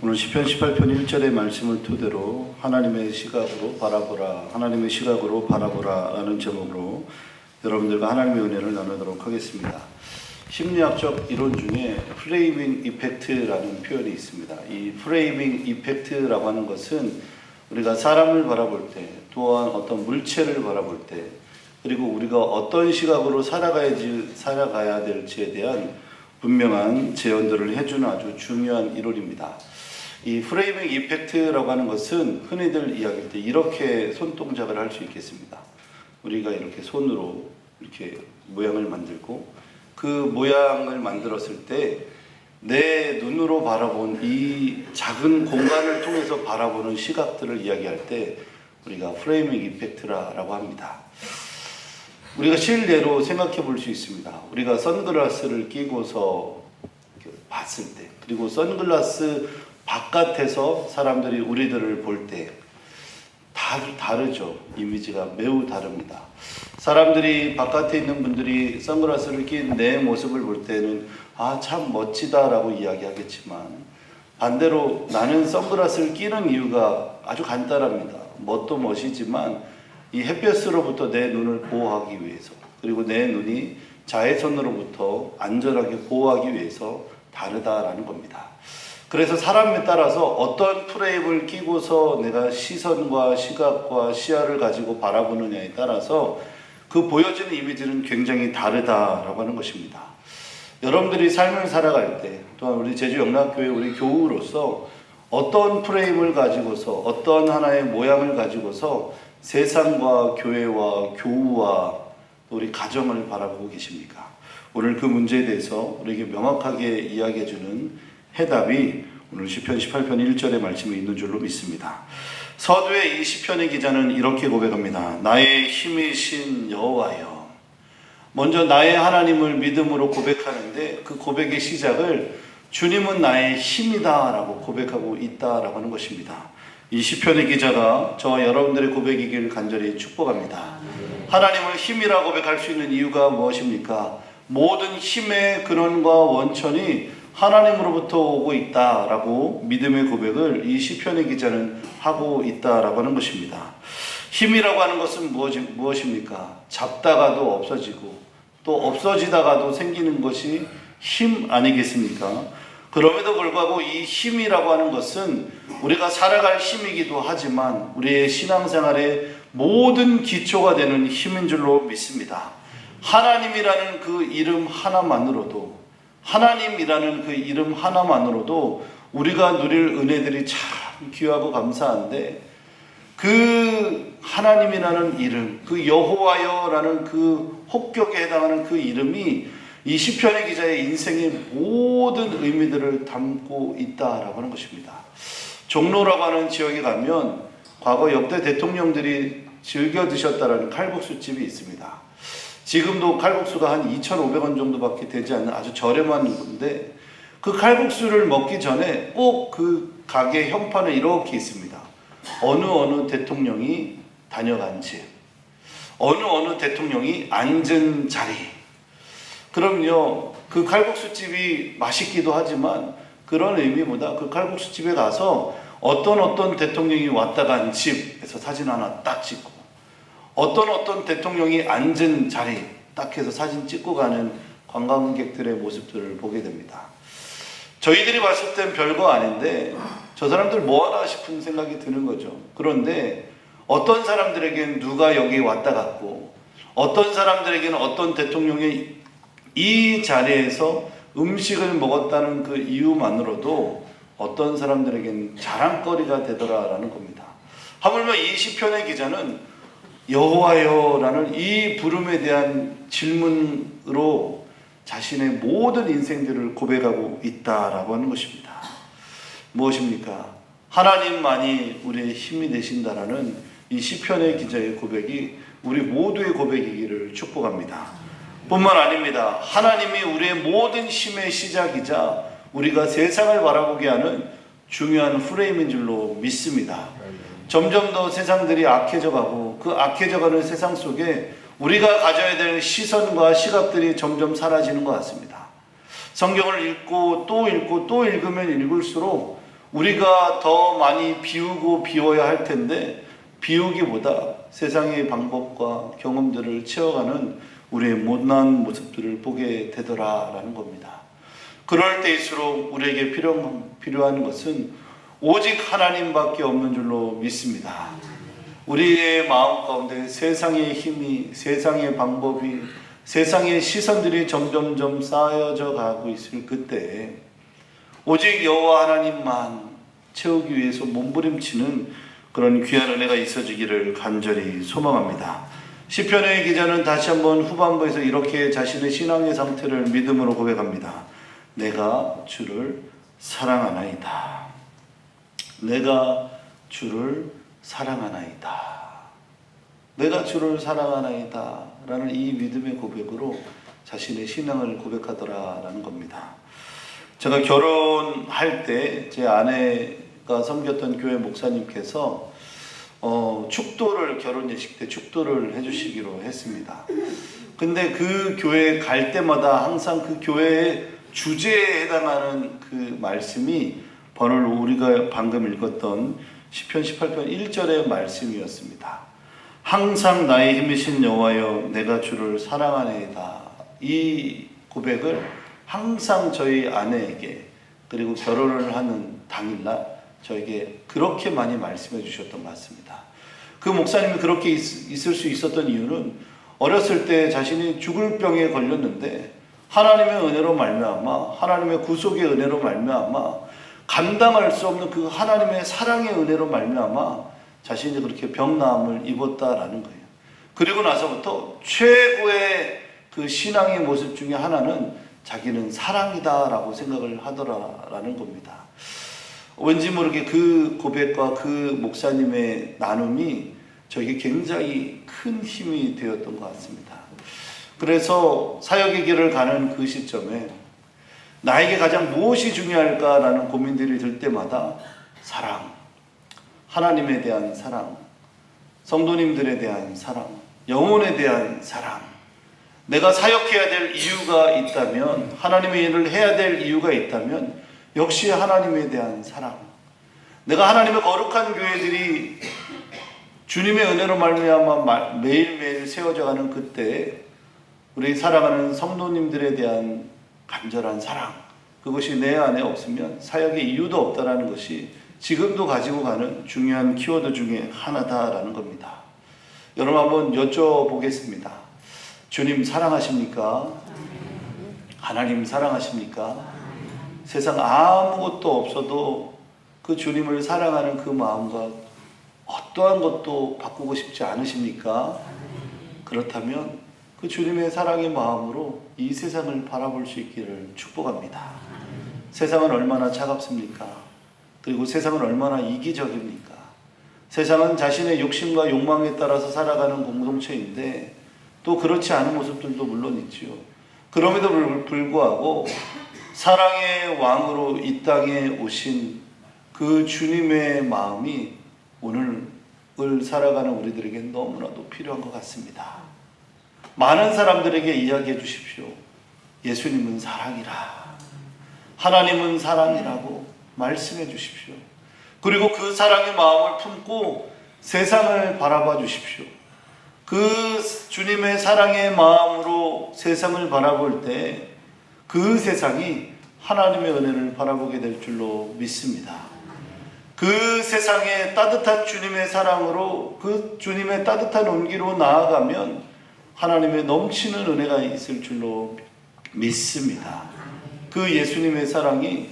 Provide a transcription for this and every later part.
오늘 시편 18편 1절의 말씀을 토대로 하나님의 시각으로 바라보라, 하나님의 시각으로 바라보라 라는 제목으로 여러분들과 하나님의 은혜를 나누도록 하겠습니다. 심리학적 이론 중에 프레이밍 이펙트라는 표현이 있습니다. 이 프레이밍 이펙트라고 하는 것은 우리가 사람을 바라볼 때, 또한 어떤 물체를 바라볼 때, 그리고 우리가 어떤 시각으로 살아가야 될지에 대한 분명한 제언들을 해주는 아주 중요한 이론입니다. 이 프레이밍 이펙트라고 하는 것은 흔히들 이야기할 때 이렇게 손동작을 할 수 있겠습니다. 우리가 이렇게 손으로 이렇게 모양을 만들고 그 모양을 만들었을 때 내 눈으로 바라본 이 작은 공간을 통해서 바라보는 시각들을 이야기할 때 우리가 프레이밍 이펙트라고 합니다. 우리가 실례로 생각해 볼 수 있습니다. 우리가 선글라스를 끼고서 봤을 때, 그리고 선글라스 바깥에서 사람들이 우리들을 볼 때 다르죠. 이미지가 매우 다릅니다. 사람들이 바깥에 있는 분들이 선글라스를 낀 내 모습을 볼 때는 참 멋지다라고 이야기하겠지만, 반대로 나는 선글라스를 끼는 이유가 아주 간단합니다. 멋도 멋이지만 이 햇볕으로부터 내 눈을 보호하기 위해서, 그리고 내 눈이 자외선으로부터 안전하게 보호하기 위해서 다르다라는 겁니다. 그래서 사람에 따라서 어떤 프레임을 끼고서 내가 시선과 시각과 시야를 가지고 바라보느냐에 따라서 그 보여지는 이미지는 굉장히 다르다라고 하는 것입니다. 여러분들이 삶을 살아갈 때, 또한 우리 제주영락교회 우리 교우로서 어떤 프레임을 가지고서, 어떤 하나의 모양을 가지고서 세상과 교회와 교우와 우리 가정을 바라보고 계십니까? 오늘 그 문제에 대해서 우리에게 명확하게 이야기해주는 해답이 오늘 시편 18편 1절의 말씀에 있는 줄로 믿습니다. 서두에 이 시편의 기자는 이렇게 고백합니다. 나의 힘이신 여호와여. 먼저 나의 하나님을 믿음으로 고백하는데, 그 고백의 시작을 주님은 나의 힘이다 라고 고백하고 있다라고 하는 것입니다. 이 시편의 기자가 저와 여러분들의 고백이길 간절히 축복합니다. 하나님을 힘이라 고백할 수 있는 이유가 무엇입니까? 모든 힘의 근원과 원천이 하나님으로부터 오고 있다라고 믿음의 고백을 이 시편의 기자는 하고 있다라고 하는 것입니다. 힘이라고 하는 것은 무엇입니까? 잡다가도 없어지고 또 없어지다가도 생기는 것이 힘 아니겠습니까? 그럼에도 불구하고 이 힘이라고 하는 것은 우리가 살아갈 힘이기도 하지만 우리의 신앙생활의 모든 기초가 되는 힘인 줄로 믿습니다. 하나님이라는 그 이름 하나만으로도, 하나님이라는 그 이름 하나만으로도 우리가 누릴 은혜들이 참 귀하고 감사한데, 그 하나님이라는 이름, 그 여호와여라는 그 혹격에 해당하는 그 이름이 이 시편의 기자의 인생의 모든 의미들을 담고 있다라고 하는 것입니다. 종로라고 하는 지역에 가면 과거 역대 대통령들이 즐겨 드셨다라는 칼국수집이 있습니다. 지금도 칼국수가 한 2,500원 정도밖에 되지 않는 아주 저렴한 건데, 그 칼국수를 먹기 전에 꼭 그 가게 현판에 이렇게 있습니다. 어느 대통령이 다녀간 집, 어느 대통령이 앉은 자리. 그럼요, 그 칼국수집이 맛있기도 하지만 그런 의미보다 그 칼국수집에 가서 어떤 대통령이 왔다 간 집에서 사진 하나 딱 찍고, 어떤 대통령이 앉은 자리 딱 해서 사진 찍고 가는 관광객들의 모습들을 보게 됩니다. 저희들이 봤을 땐 별거 아닌데 저 사람들 뭐하나 싶은 생각이 드는 거죠. 그런데 어떤 사람들에겐 누가 여기 왔다 갔고, 어떤 사람들에게는 어떤 대통령이 이 자리에서 음식을 먹었다는 그 이유만으로도 어떤 사람들에겐 자랑거리가 되더라라는 겁니다. 하물며 이 시편의 기자는 여호와여라는 이 부름에 대한 질문으로 자신의 모든 인생들을 고백하고 있다라고 하는 것입니다. 무엇입니까? 하나님만이 우리의 힘이 되신다라는 이 시편의 기자의 고백이 우리 모두의 고백이기를 축복합니다. 뿐만 아닙니다. 하나님이 우리의 모든 힘의 시작이자 우리가 세상을 바라보게 하는 중요한 프레임인 줄로 믿습니다. 점점 더 세상들이 악해져가고 그 악해져가는 세상 속에 우리가 가져야 될 시선과 시각들이 점점 사라지는 것 같습니다. 성경을 읽고 또 읽고 또 읽으면 읽을수록 우리가 더 많이 비우고 비워야 할 텐데 비우기보다 세상의 방법과 경험들을 채워가는 우리의 못난 모습들을 보게 되더라라는 겁니다. 그럴 때일수록 우리에게 필요한 것은 오직 하나님밖에 없는 줄로 믿습니다. 우리의 마음 가운데 세상의 힘이, 세상의 방법이, 세상의 시선들이 점점점 쌓여져 가고 있을 그때 오직 여호와 하나님만 채우기 위해서 몸부림치는 그런 귀한 은혜가 있어지기를 간절히 소망합니다. 시편의 기자는 다시 한번 후반부에서 이렇게 자신의 신앙의 상태를 믿음으로 고백합니다. 내가 주를 사랑하나이다. 내가 주를 사랑하나이다. 내가 주를 사랑하나이다 라는 이 믿음의 고백으로 자신의 신앙을 고백하더라라는 겁니다. 제가 결혼할 때 제 아내가 섬겼던 교회 목사님께서 축도를, 결혼 예식 때 축도를 해주시기로 했습니다. 근데 그 교회에 갈 때마다 항상 그 교회의 주제에 해당하는 그 말씀이 번호를 우리가 방금 읽었던 시편 18편 1절의 말씀이었습니다. 항상 나의 힘이신 여호와여 내가 주를 사랑하나이다. 이 고백을 항상 저희 아내에게, 그리고 결혼을 하는 당일날 저에게 그렇게 많이 말씀해 주셨던 것 같습니다. 그 목사님이 그렇게 있을 수 있었던 이유는 어렸을 때 자신이 죽을 병에 걸렸는데 하나님의 은혜로 말미암아, 하나님의 구속의 은혜로 말미암아, 감당할 수 없는 그 하나님의 사랑의 은혜로 말미암아 자신이 그렇게 병나음을 입었다라는 거예요. 그리고 나서부터 최고의 그 신앙의 모습 중에 하나는 자기는 사랑이다라고 생각을 하더라라는 겁니다. 왠지 모르게 그 고백과 그 목사님의 나눔이 저에게 굉장히 큰 힘이 되었던 것 같습니다. 그래서 사역의 길을 가는 그 시점에 나에게 가장 무엇이 중요할까라는 고민들이 들 때마다 사랑, 하나님에 대한 사랑, 성도님들에 대한 사랑, 영혼에 대한 사랑, 내가 사역해야 될 이유가 있다면, 하나님의 일을 해야 될 이유가 있다면 역시 하나님에 대한 사랑, 내가 하나님의 거룩한 교회들이 주님의 은혜로 말미암아 매일매일 세워져가는 그때 우리 사랑하는 성도님들에 대한 간절한 사랑, 그것이 내 안에 없으면 사역의 이유도 없다라는 것이 지금도 가지고 가는 중요한 키워드 중에 하나다라는 겁니다. 여러분 한번 여쭤보겠습니다. 주님 사랑하십니까? 하나님 사랑하십니까? 세상 아무것도 없어도 그 주님을 사랑하는 그 마음과 어떠한 것도 바꾸고 싶지 않으십니까? 그렇다면 그 주님의 사랑의 마음으로 이 세상을 바라볼 수 있기를 축복합니다. 세상은 얼마나 차갑습니까? 그리고 세상은 얼마나 이기적입니까? 세상은 자신의 욕심과 욕망에 따라서 살아가는 공동체인데 또 그렇지 않은 모습들도 물론 있지요. 그럼에도 불구하고 사랑의 왕으로 이 땅에 오신 그 주님의 마음이 오늘을 살아가는 우리들에게 너무나도 필요한 것 같습니다. 많은 사람들에게 이야기해 주십시오. 예수님은 사랑이라. 하나님은 사랑이라고 말씀해 주십시오. 그리고 그 사랑의 마음을 품고 세상을 바라봐 주십시오. 그 주님의 사랑의 마음으로 세상을 바라볼 때 그 세상이 하나님의 은혜를 바라보게 될 줄로 믿습니다. 그 세상에 따뜻한 주님의 사랑으로, 그 주님의 따뜻한 온기로 나아가면 하나님의 넘치는 은혜가 있을 줄로 믿습니다. 그 예수님의 사랑이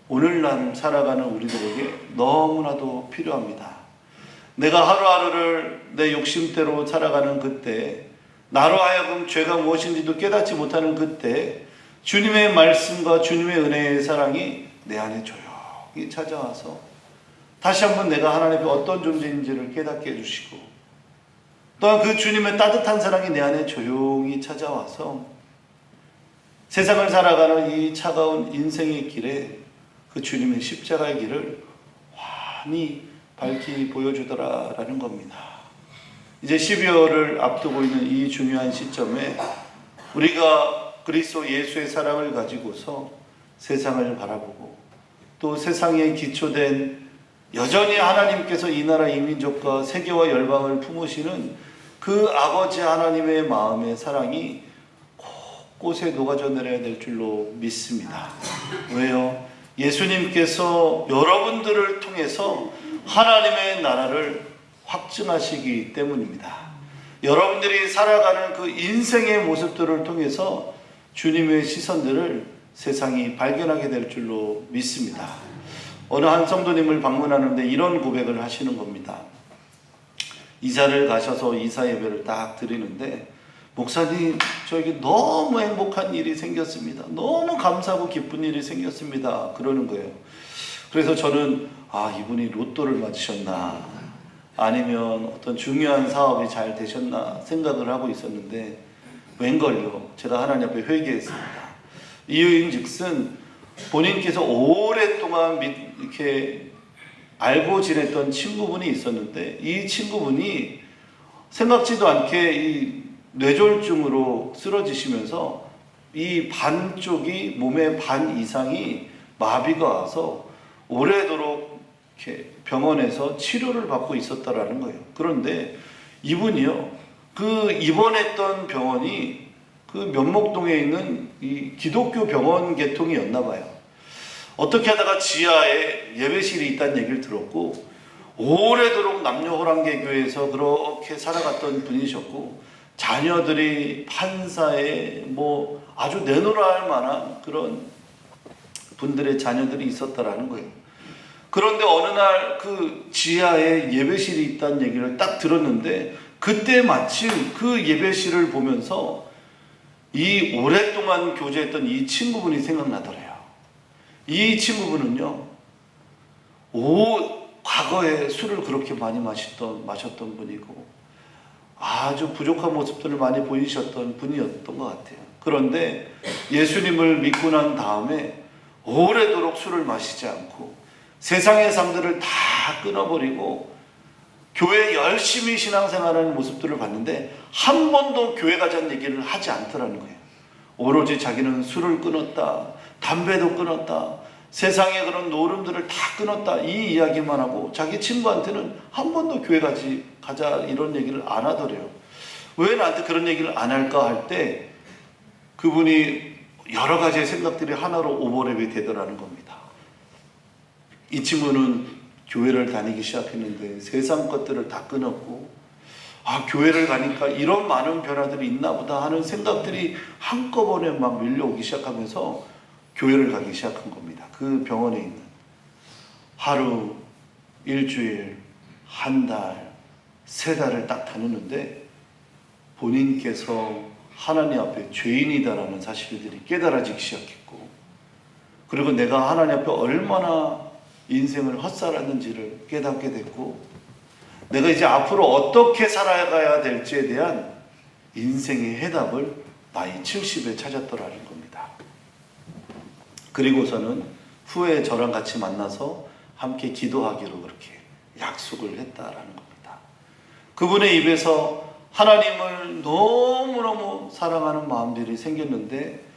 오늘날 살아가는 우리들에게 너무나도 필요합니다. 내가 하루하루를 내 욕심대로 살아가는 그때, 나로 하여금 죄가 무엇인지도 깨닫지 못하는 그때 주님의 말씀과 주님의 은혜의 사랑이 내 안에 조용히 찾아와서 다시 한번 내가 하나님 앞에 어떤 존재인지를 깨닫게 해주시고, 또한 그 주님의 따뜻한 사랑이 내 안에 조용히 찾아와서 세상을 살아가는 이 차가운 인생의 길에 그 주님의 십자가의 길을 환히 밝히 보여주더라라는 겁니다. 이제 12월을 앞두고 있는 이 중요한 시점에 우리가 그리스도 예수의 사랑을 가지고서 세상을 바라보고 또 세상에 기초된 여전히 하나님께서 이 나라 이 민족과 세계와 열방을 품으시는 그 아버지 하나님의 마음의 사랑이 곳곳에 녹아져 내려야 될 줄로 믿습니다. 왜요? 예수님께서 여러분들을 통해서 하나님의 나라를 확증하시기 때문입니다. 여러분들이 살아가는 그 인생의 모습들을 통해서 주님의 시선들을 세상이 발견하게 될 줄로 믿습니다. 어느 한 성도님을 방문하는데 이런 고백을 하시는 겁니다. 이사를 가셔서 이사 예배를 딱 드리는데, 목사님, 저에게 너무 행복한 일이 생겼습니다. 너무 감사하고 기쁜 일이 생겼습니다. 그러는 거예요. 그래서 저는 이분이 로또를 맞으셨나, 아니면 어떤 중요한 사업이 잘 되셨나 생각을 하고 있었는데, 웬걸요, 제가 하나님 앞에 회개했습니다. 이유인즉슨 본인께서 오랫동안 이렇게 알고 지냈던 친구분이 있었는데, 이 친구분이 생각지도 않게 이 뇌졸중으로 쓰러지시면서 이 반쪽이, 몸의 반 이상이 마비가 와서 오래도록 이렇게 병원에서 치료를 받고 있었다라는 거예요. 그런데 이분이요, 그 입원했던 병원이 그 면목동에 있는 이 기독교 병원 계통이었나 봐요. 어떻게 하다가 지하에 예배실이 있다는 얘기를 들었고, 오래도록 남녀호랑개교에서 그렇게 살아갔던 분이셨고, 자녀들이 판사에 아주 내놓으라 할 만한 그런 분들의 자녀들이 있었다라는 거예요. 그런데 어느 날 그 지하에 예배실이 있다는 얘기를 딱 들었는데, 그때 마침 그 예배실을 보면서 이 오랫동안 교제했던 이 친구분이 생각나더래요. 이 친구분은요, 과거에 술을 그렇게 많이 마셨던 분이고, 아주 부족한 모습들을 많이 보이셨던 분이었던 것 같아요. 그런데 예수님을 믿고 난 다음에 오래도록 술을 마시지 않고 세상의 삶들을 다 끊어버리고 교회에 열심히 신앙생활하는 모습들을 봤는데, 한 번도 교회 가자는 얘기를 하지 않더라는 거예요. 오로지 자기는 술을 끊었다, 담배도 끊었다, 세상의 그런 노름들을 다 끊었다, 이 이야기만 하고 자기 친구한테는 한 번도 교회 가자 이런 얘기를 안 하더래요. 왜 나한테 그런 얘기를 안 할까 할 때 그분이 여러 가지의 생각들이 하나로 오버랩이 되더라는 겁니다. 이 친구는 교회를 다니기 시작했는데 세상 것들을 다 끊었고, 교회를 가니까 이런 많은 변화들이 있나 보다 하는 생각들이 한꺼번에 막 밀려오기 시작하면서 교회를 가기 시작한 겁니다. 그 병원에 있는. 하루, 일주일, 한 달, 세 달을 딱 다녔는데 본인께서 하나님 앞에 죄인이다라는 사실들이 깨달아지기 시작했고, 그리고 내가 하나님 앞에 얼마나 인생을 헛살았는지를 깨닫게 됐고, 내가 이제 앞으로 어떻게 살아가야 될지에 대한 인생의 해답을 나이 70에 찾았더라는 겁니다. 그리고서는 후에 저랑 같이 만나서 함께 기도하기로 그렇게 약속을 했다라는 겁니다. 그분의 입에서 하나님을 너무너무 사랑하는 마음들이 생겼는데,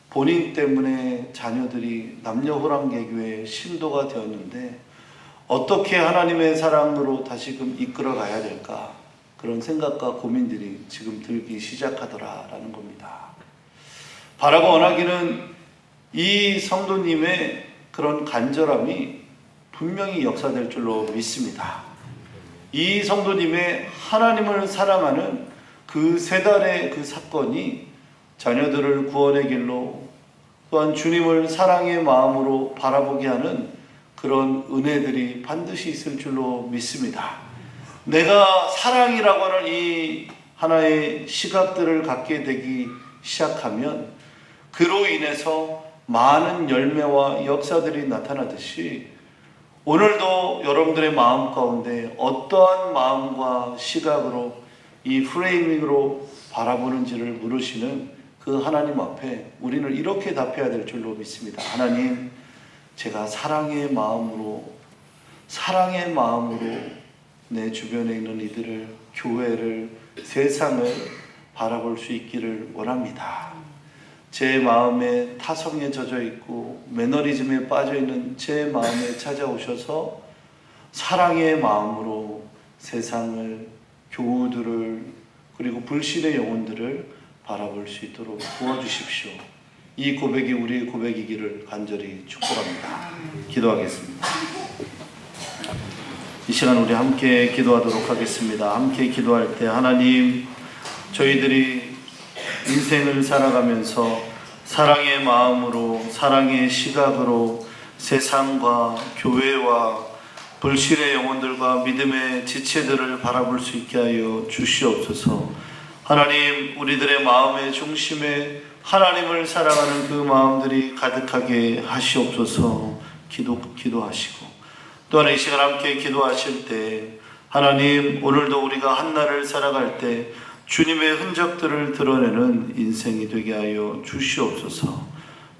본인 때문에 자녀들이 남녀호랑개교의 신도가 되었는데 어떻게 하나님의 사랑으로 다시금 이끌어 가야 될까, 그런 생각과 고민들이 지금 들기 시작하더라라는 겁니다. 바라고 원하기는 이 성도님의 그런 간절함이 분명히 역사될 줄로 믿습니다. 이 성도님의 하나님을 사랑하는 그 세 달의 그 사건이 자녀들을 구원의 길로, 또한 주님을 사랑의 마음으로 바라보게 하는 그런 은혜들이 반드시 있을 줄로 믿습니다. 내가 사랑이라고 하는 이 하나의 시각들을 갖게 되기 시작하면 그로 인해서 많은 열매와 역사들이 나타나듯이, 오늘도 여러분들의 마음 가운데 어떠한 마음과 시각으로 이 프레이밍으로 바라보는지를 물으시는 그 하나님 앞에 우리는 이렇게 답해야 될 줄로 믿습니다. 하나님, 제가 사랑의 마음으로 내 주변에 있는 이들을, 교회를, 세상을 바라볼 수 있기를 원합니다. 제 마음에 타성에 젖어 있고 매너리즘에 빠져 있는 제 마음에 찾아오셔서 사랑의 마음으로 세상을, 교우들을, 그리고 불신의 영혼들을 바라볼 수 있도록 도와주십시오. 이 고백이 우리의 고백이기를 간절히 축복합니다. 기도하겠습니다. 이 시간 우리 함께 기도하도록 하겠습니다. 함께 기도할 때 하나님, 저희들이 인생을 살아가면서 사랑의 마음으로, 사랑의 시각으로 세상과 교회와 불신의 영혼들과 믿음의 지체들을 바라볼 수 있게 하여 주시옵소서. 하나님, 우리들의 마음의 중심에 하나님을 사랑하는 그 마음들이 가득하게 하시옵소서. 기도하시고 또한 이 시간 함께 기도하실 때 하나님, 오늘도 우리가 한날을 살아갈 때 주님의 흔적들을 드러내는 인생이 되게 하여 주시옵소서.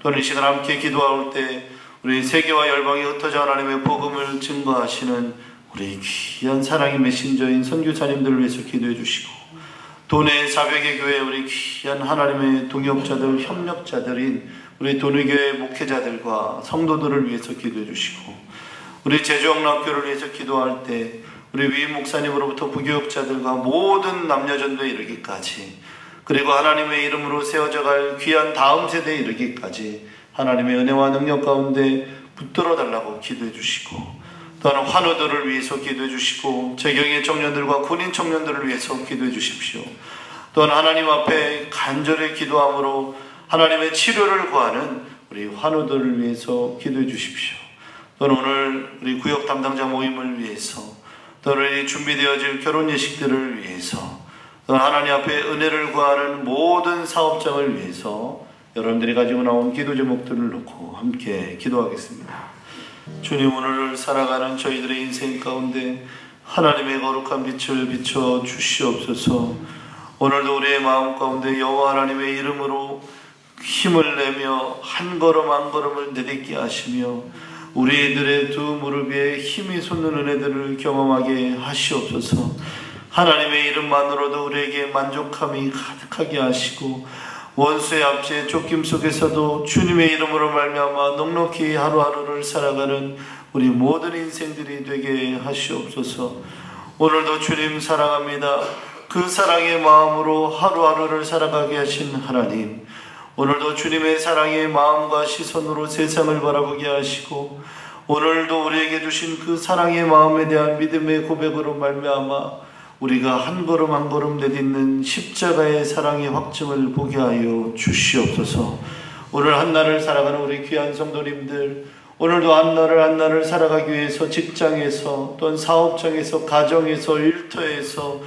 또한 이 시간 함께 기도할 때 우리 세계와 열방에 흩어져 하나님의 복음을 증거하시는 우리 귀한 사랑의 메신저인 선교사님들을 위해서 기도해 주시고, 도내 400의 교회 우리 귀한 하나님의 동역자들, 협력자들인 우리 도내교회 목회자들과 성도들을 위해서 기도해 주시고, 우리 제주영락교를 위해서 기도할 때 우리 위 목사님으로부터 부교역자들과 모든 남녀전도에 이르기까지, 그리고 하나님의 이름으로 세워져갈 귀한 다음 세대에 이르기까지 하나님의 은혜와 능력 가운데 붙들어 달라고 기도해 주시고, 또한 환우들을 위해서 기도해 주시고, 재경의 청년들과 군인 청년들을 위해서 기도해 주십시오. 또한 하나님 앞에 간절히 기도함으로 하나님의 치료를 구하는 우리 환우들을 위해서 기도해 주십시오. 또한 오늘 우리 구역 담당자 모임을 위해서, 또한 우리 준비되어질 결혼 예식들을 위해서, 또한 하나님 앞에 은혜를 구하는 모든 사업장을 위해서 여러분들이 가지고 나온 기도 제목들을 놓고 함께 기도하겠습니다. 주님, 오늘 살아가는 저희들의 인생 가운데 하나님의 거룩한 빛을 비춰 주시옵소서. 오늘도 우리의 마음 가운데 여호와 하나님의 이름으로 힘을 내며 한 걸음 한 걸음을 내딛게 하시며 우리들의 두 무릎 위에 힘이 솟는 은혜들을 경험하게 하시옵소서. 하나님의 이름만으로도 우리에게 만족함이 가득하게 하시고, 원수의 압제 쫓김 속에서도 주님의 이름으로 말미암아 넉넉히 하루하루를 살아가는 우리 모든 인생들이 되게 하시옵소서. 오늘도 주님 사랑합니다. 그 사랑의 마음으로 하루하루를 살아가게 하신 하나님, 오늘도 주님의 사랑의 마음과 시선으로 세상을 바라보게 하시고, 오늘도 우리에게 주신 그 사랑의 마음에 대한 믿음의 고백으로 말미암아 우리가 한 걸음 한 걸음 내딛는 십자가의 사랑의 확증을 보게 하여 주시옵소서. 오늘 한날을 살아가는 우리 귀한 성도님들, 오늘도 한날을 살아가기 위해서 직장에서, 또한 사업장에서, 가정에서, 일터에서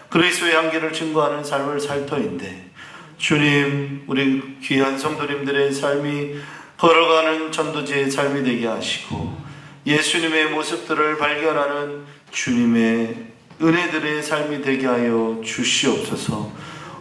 그리스도의 향기를 증거하는 삶을 살 터인데, 주님, 우리 귀한 성도님들의 삶이 걸어가는 전도지의 삶이 되게 하시고, 예수님의 모습들을 발견하는 주님의 은혜들의 삶이 되게 하여 주시옵소서.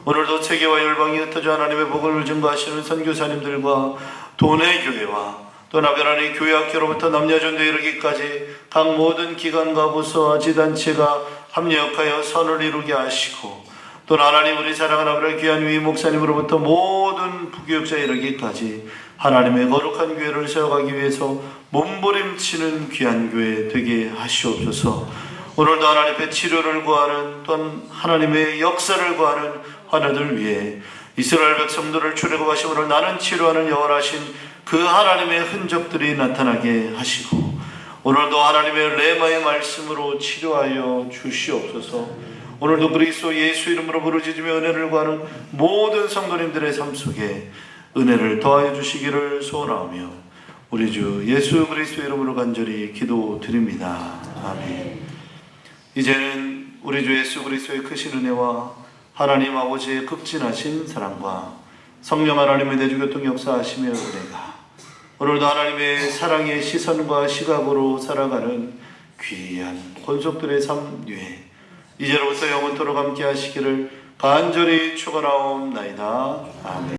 오늘도 세계와 열방이 흩어져 하나님의 복음을 증거하시는 선교사님들과 도내 교회와 또 나별하는 교회학교로부터 남녀전도에 이르기까지 각 모든 기관과 부서와 지단체가 합력하여 선을 이루게 하시고, 또 하나님 우리 사랑하는 아버지 귀한 위 목사님으로부터 모든 부교역자에 이르기까지 하나님의 거룩한 교회를 세워가기 위해서 몸부림치는 귀한 교회 되게 하시옵소서. 오늘도 하나님의 치료를 구하는, 또한 하나님의 역사를 구하는 환우들 위해 이스라엘 백성들을 출애굽하심으로 나는 치료하는 여호와라신 그 하나님의 흔적들이 나타나게 하시고, 오늘도 하나님의 레마의 말씀으로 치료하여 주시옵소서. 오늘도 그리스도 예수 이름으로 부르짖으며 은혜를 구하는 모든 성도님들의 삶 속에 은혜를 더하여 주시기를 소원하며 우리 주 예수 그리스도 이름으로 간절히 기도드립니다. 아멘. 이제는 우리 주 예수 그리스도의 크신 은혜와 하나님 아버지의 극진하신 사랑과 성령 하나님의 내주교통 역사하시며 은혜가 오늘도 하나님의 사랑의 시선과 시각으로 살아가는 귀한 권속들의 삶 위에 이제로부터 영원토록 함께 하시기를 간절히 축원하옵나이다. 아멘.